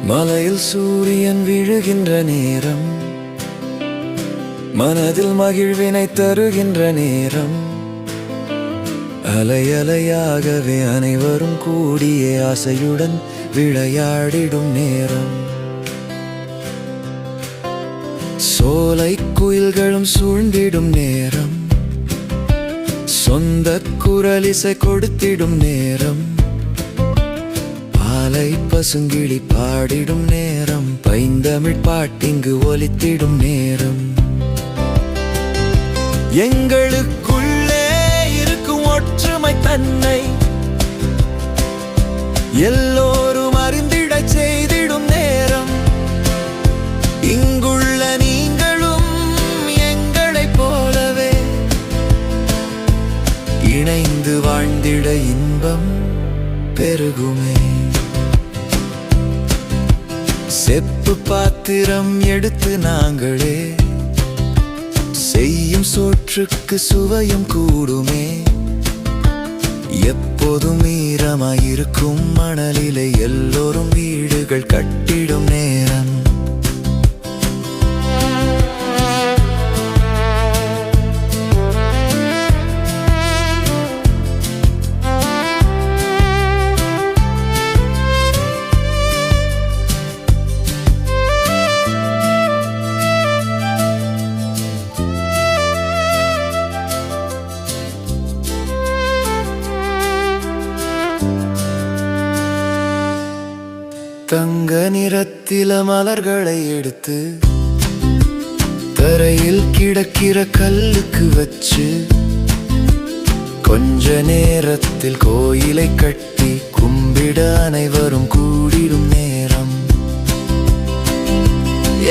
மலையில் சூரியன் விழுகின்ற நேரம், மனதில் மகிழ்வினை தருகின்ற நேரம், அலை அலையாகவே அனைவரும் கூடிய ஆசையுடன் விளையாடிடும் நேரம். சோலை குயில்களும் சூழ்ந்திடும் நேரம், சொந்த குரலிசை கொடுத்திடும் நேரம், பாலை பசுங்கிளி பாடிடும் நேரம், பைந்தமிழ் பாட்டிங்கு ஒலித்திடும் நேரம். எங்களுக்குள்ளே இருக்கும் ஒற்றுமை தன்னை எல்லோரும் அறிந்திடச் செய்திடும் நேரம். இங்குள்ள நீங்களும் எங்களைப் போலவே இணைந்து வாழ்ந்திட இன்பம் பெருகுமே. செப்பு பாத்திரம் எடுத்து நாங்களே செய்யும் சோற்றுக்கு சுவையும் கூடுமே. எப்போதும் ஈரமாயிருக்கும் மணலிலே எல்லோரும் வீடுகள் கட்டிடும் நேரம். தங்க நிறத்தில மலர்களை எடுத்து தரையில் கிடக்கிற கல்லுக்கு வச்சு கொஞ்ச நேரத்தில் கோயிலை கட்டி கும்பிட அனைவரும் கூடிடும் நேரம்.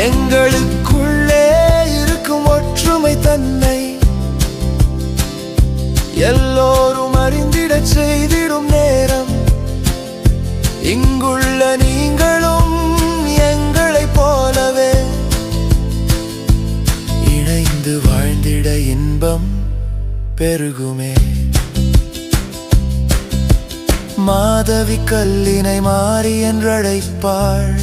எங்களுக்குள்ளே இருக்கும் ஒற்றுமை தன்னை எல்லோரும் அறிந்திடச் செய்திடும் நேரம். இங்குள்ள நீங்களும் எங்களைப் போலவே இணைந்து வாழ்ந்திட இன்பம் பெருகுமே. மாதவி கல்லினை மாறி என்றழைப்பாள்,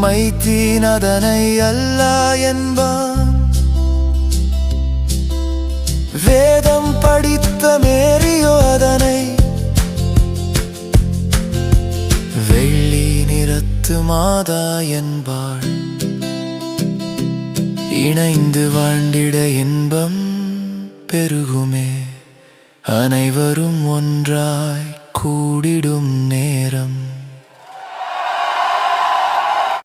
மைத்தீன் அதனை அல்லா என்பான். வேதம் படித்த மேரியோ அதனை வெள்ளி நிறத்து மாதா என்பாள். இணைந்து வாழ்ந்திட இன்பம் பெருகுமே. அனைவரும் ஒன்றாய் கூடிடும்